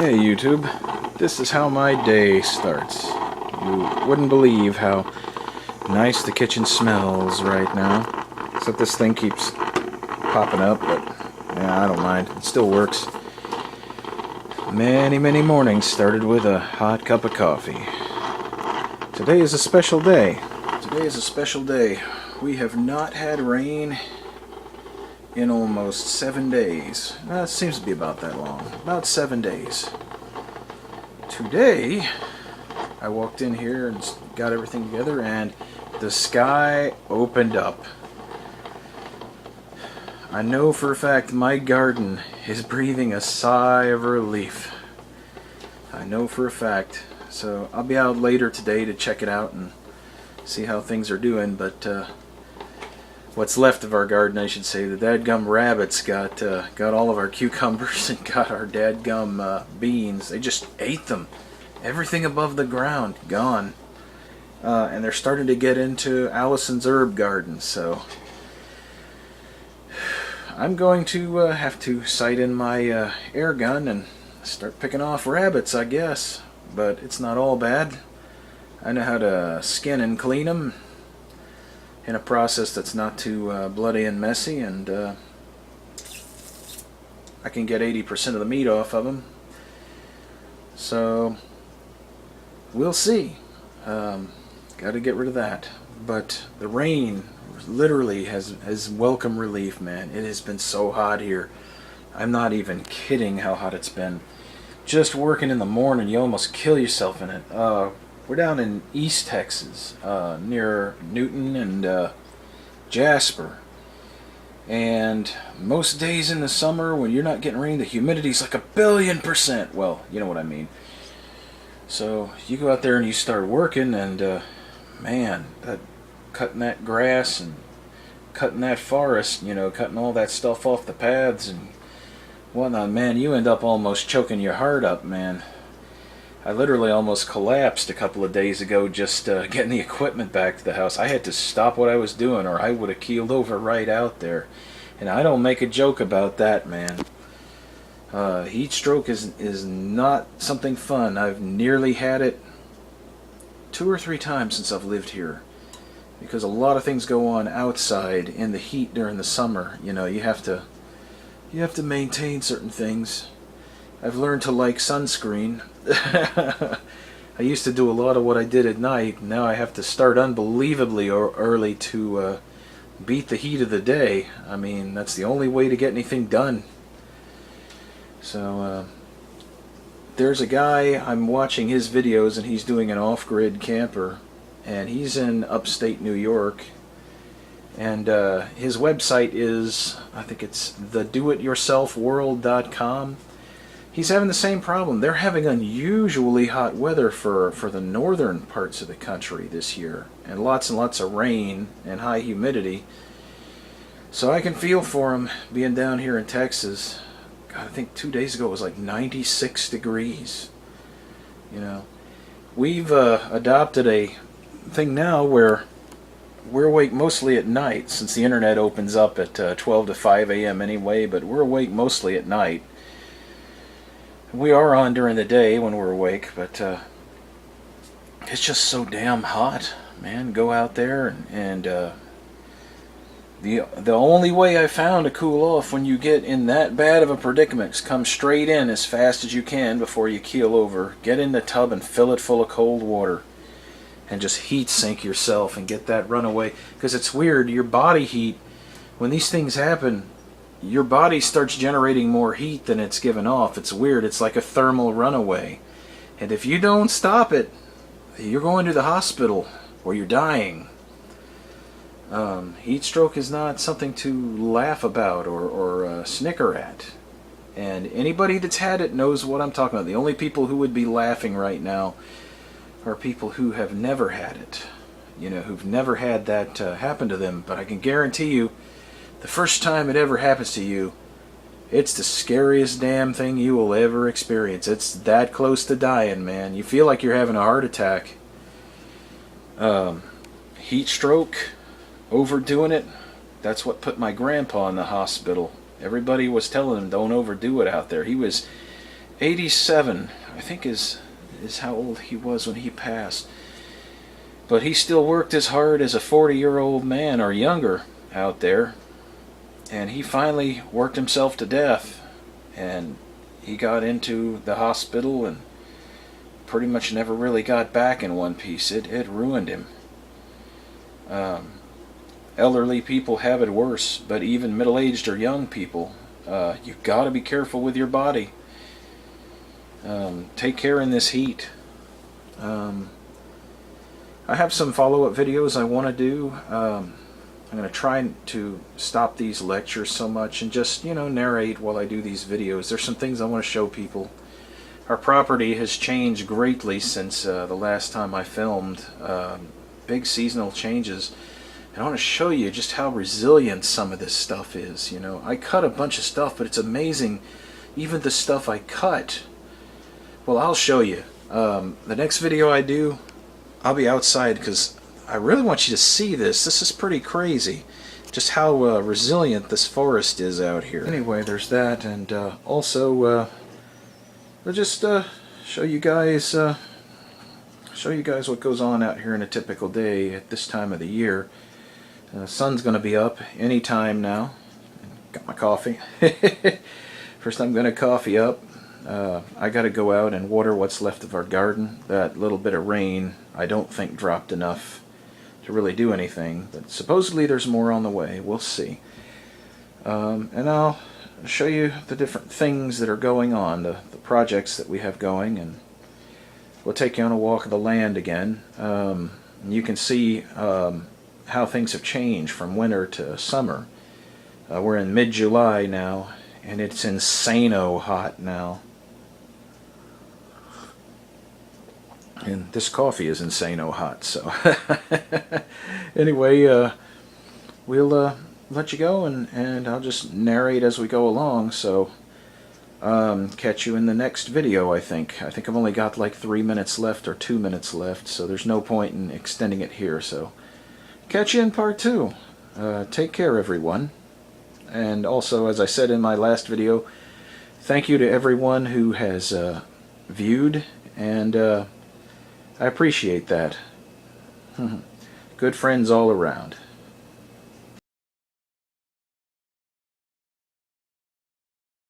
Hey YouTube, this is how my day starts. You wouldn't believe how nice the kitchen smells right now. Except this thing keeps popping up, but yeah, I don't mind. It still works. Many mornings started with a hot cup of coffee. Today is a special day. Today is a special day. We have not had rain in almost 7 days. It seems to be about that long. About 7 days. Today, I walked in here and got everything together and the sky opened up. I know for a fact my garden is breathing a sigh of relief. I know for a fact. So I'll be out later today to check it out and see how things are doing, but what's left of our garden, I should say, the dadgum rabbits got all of our cucumbers and got our dadgum beans. They just ate them. Everything above the ground, gone. And they're starting to get into Allison's herb garden, so I'm going to have to sight in my air gun and start picking off rabbits, I guess. But it's not all bad. I know how to skin and clean them in a process that's not too bloody and messy, and I can get 80% of the meat off of them. So we'll see. Got to get rid of that. But the rain literally has welcome relief, man. It has been so hot here. I'm not even kidding how hot it's been. Just working in the morning, you almost kill yourself in it. We're down in East Texas, near Newton and Jasper. And most days in the summer, when you're not getting rain, the humidity's like 1,000,000,000%. Well, you know what I mean. So you go out there and you start working, and man, cutting that grass and cutting that forest, cutting all that stuff off the paths and whatnot, man, you end up almost choking your heart up, man. I literally almost collapsed a couple of days ago just getting the equipment back to the house. I had to stop what I was doing or I would have keeled over right out there. And I don't make a joke about that, man. Heat stroke is not something fun. I've nearly had it 2 or 3 times since I've lived here. Because a lot of things go on outside in the heat during the summer. You have to maintain certain things. I've learned to like sunscreen. I used to do a lot of what I did at night. Now I have to start unbelievably early to beat the heat of the day. I mean, that's the only way to get anything done. So there's a guy, I'm watching his videos, and he's doing an off-grid camper, and he's in upstate New York. And his website is, I think it's thedoityourselfworld.com. He's having the same problem. They're having unusually hot weather for the northern parts of the country this year. And lots of rain and high humidity. So I can feel for him being down here in Texas. God, I think 2 days ago it was like 96 degrees. We've adopted a thing now where we're awake mostly at night, since the internet opens up at 12 to 5 a.m. anyway, but we're awake mostly at night. We are on during the day when we're awake, but it's just so damn hot, man. Go out there and the only way I found to cool off when you get in that bad of a predicament is come straight in as fast as you can before you keel over. Get in the tub and fill it full of cold water and just heat sink yourself and get that runaway. Because it's weird, your body heat, when these things happen, your body starts generating more heat than it's given off. It's weird. It's like a thermal runaway. And if you don't stop it, you're going to the hospital or you're dying. Heat stroke is not something to laugh about or snicker at. And anybody that's had it knows what I'm talking about. The only people who would be laughing right now are people who have never had it. Who've never had that happen to them. But I can guarantee you, the first time it ever happens to you, it's the scariest damn thing you will ever experience. It's that close to dying, man. You feel like you're having a heart attack. Heat stroke, overdoing it, that's what put my grandpa in the hospital. Everybody was telling him don't overdo it out there. He was 87, I think is how old he was when he passed. But he still worked as hard as a 40-year-old man or younger out there. And he finally worked himself to death. And he got into the hospital and pretty much never really got back in one piece. It ruined him. Elderly people have it worse, but even middle-aged or young people, you've got to be careful with your body. Take care in this heat. I have some follow-up videos I want to do. I'm going to try to stop these lectures so much and just, narrate while I do these videos. There's some things I want to show people. Our property has changed greatly since the last time I filmed. Big seasonal changes. And I want to show you just how resilient some of this stuff is. I cut a bunch of stuff, but it's amazing. Even the stuff I cut. Well, I'll show you. The next video I do, I'll be outside because I really want you to see this. This is pretty crazy. Just how resilient this forest is out here. Anyway, there's that, and also I'll just show you guys what goes on out here in a typical day at this time of the year. Sun's going to be up any time now. Got my coffee. First I'm going to coffee up. I got to go out and water what's left of our garden. That little bit of rain I don't think dropped enough to really do anything, but supposedly there's more on the way. We'll see. And I'll show you the different things that are going on, the projects that we have going, and we'll take you on a walk of the land again. And you can see how things have changed from winter to summer. We're in mid-July now, and it's insano hot now. And this coffee is insano hot, so anyway, we'll let you go, and I'll just narrate as we go along. So catch you in the next video. I think I've only got like 3 minutes left or 2 minutes left, so there's no point in extending it here. So catch you in part 2. Take care, everyone. And also, as I said in my last video, thank you to everyone who has viewed, and I appreciate that. Good friends all around.